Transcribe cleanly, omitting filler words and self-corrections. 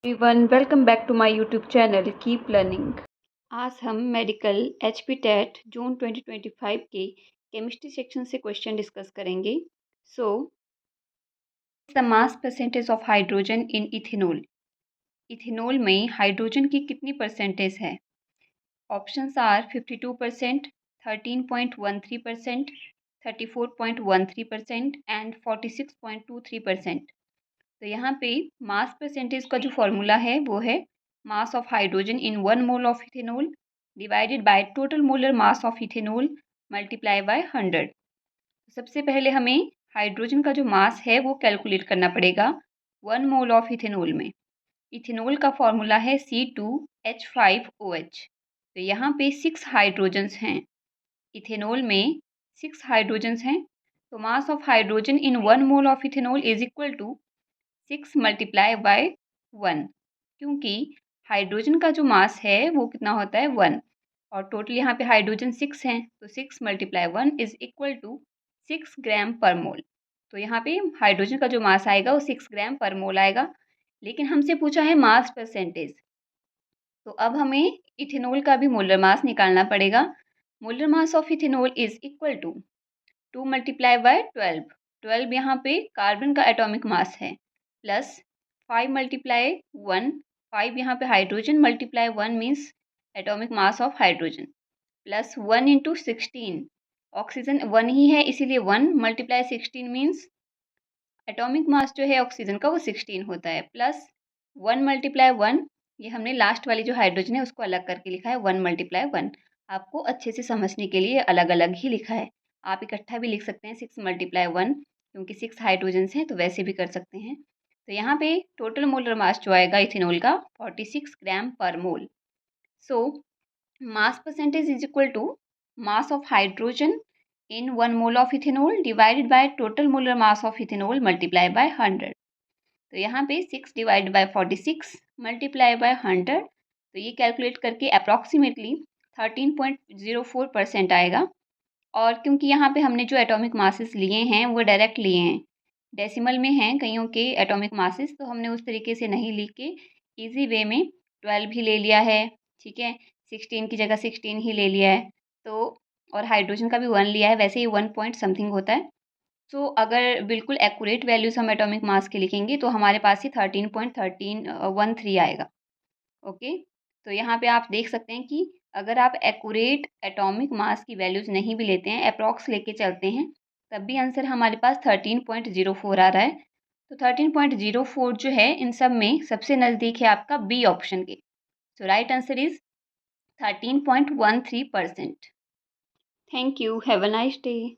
Everyone welcome back to my YouTube channel keep learning. आज हम medical HP TET June 2025 के chemistry section से question discuss करेंगे। So the mass percentage of hydrogen in ethanol. Ethanol में hydrogen की कितनी percentage है? Options are 52%, 13.13%, 34.13% and 46.23%। तो यहाँ पे मास परसेंटेज का जो फॉर्मूला है वो है मास of hydrogen in 1 mole of ethanol divided by total molar mass of ethanol multiply by 100। सबसे पहले हमें हाइड्रोजन का जो मास है वो कैलकुलेट करना पड़ेगा 1 मोल ऑफ इथेनॉल में। इथेनॉल का फॉर्मूला है C2H5OH। तो यहाँ पे 6 हाइड्रोजन्स हैं। इथेनॉल में 6 हाइड्रोजन्स हैं। तो mass of hydrogen in 1 mole of ethanol is equal to 6 multiply by 1, क्योंकि हाइड्रोजन का जो मास है वो कितना होता है 1 और टोटल यहाँ पे हाइड्रोजन 6 हैं। तो 6 multiply 1 is equal to 6 gram per मोल। तो यहाँ पे हाइड्रोजन का जो मास आएगा वो 6 ग्राम पर मोल आएगा। लेकिन हमसे पूछा है मास परसेंटेज, तो अब हमें इथेनॉल का भी मोलर मास निकालना पड़ेगा। Molar mass of ethanol is equal to 2 multiply by 12। 12 यहाँ पे कार्बन का एटॉमिक मास है, प्लस 5 मल्टीप्लाई 1, 5 यहाँ पे hydrogen multiply 1 means atomic mass of hydrogen, plus 1 into 16। Oxygen 1 ही है इसीलिए 1 मल्टीप्लाई 16 मीन्स एटॉमिक मास जो है ऑक्सीजन का वो 16 होता है, प्लस 1 मल्टीप्लाई 1, ये हमने लास्ट वाली जो हाइड्रोजन है उसको अलग करके लिखा है 1 मल्टीप्लाई 1। आपको अच्छे से समझने के लिए अलग अलग ही लिखा है। आप इकट्ठा भी लिख सकते हैं 6 मल्टीप्लाई 1, क्योंकि 6 हाइड्रोजन्स हैं तो वैसे भी कर सकते हैं। तो यहाँ पे टोटल मोलर मास जो आएगा इथेनॉल का 46 gram per mole. So mass percentage is equal to mass of hydrogen in 1 mole of ethanol divided by total molar mass of ethanol multiply by 100। तो यहाँ पे 6 डिवाइड बाय 46 मल्टीप्लाई बाय 100, तो ये calculate करके approximately 13.04% आएगा। और क्योंकि यहाँ पे हमने जो एटॉमिक मासेस लिए हैं वो डायरेक्ट लिए हैं, डेसिमल में हैं कईयों के एटॉमिक मासेस, तो हमने उस तरीके से नहीं लिख के ईजी वे में 12 ही ले लिया है। ठीक है, 16 की जगह 16 ही ले लिया है। तो और हाइड्रोजन का भी 1 लिया है, वैसे ही 1 पॉइंट समथिंग होता है। सो अगर बिल्कुल एक्यूरेट वैल्यूज़ हम एटॉमिक मास के लिखेंगे तो हमारे पास ही 13.1313 आएगा। ओके, तो यहाँ पे आप देख सकते हैं कि अगर आप एक्यूरेट एटॉमिक मास की वैल्यूज़ नहीं भी लेते हैं, अप्रॉक्स लेके चलते हैं, तब भी आंसर हमारे पास 13.04 आ रहा है। तो 13.04 जो है इन सब में सबसे नज़दीक है आपका बी ऑप्शन के। So right answer is 13.13%। Thank you, have a nice day.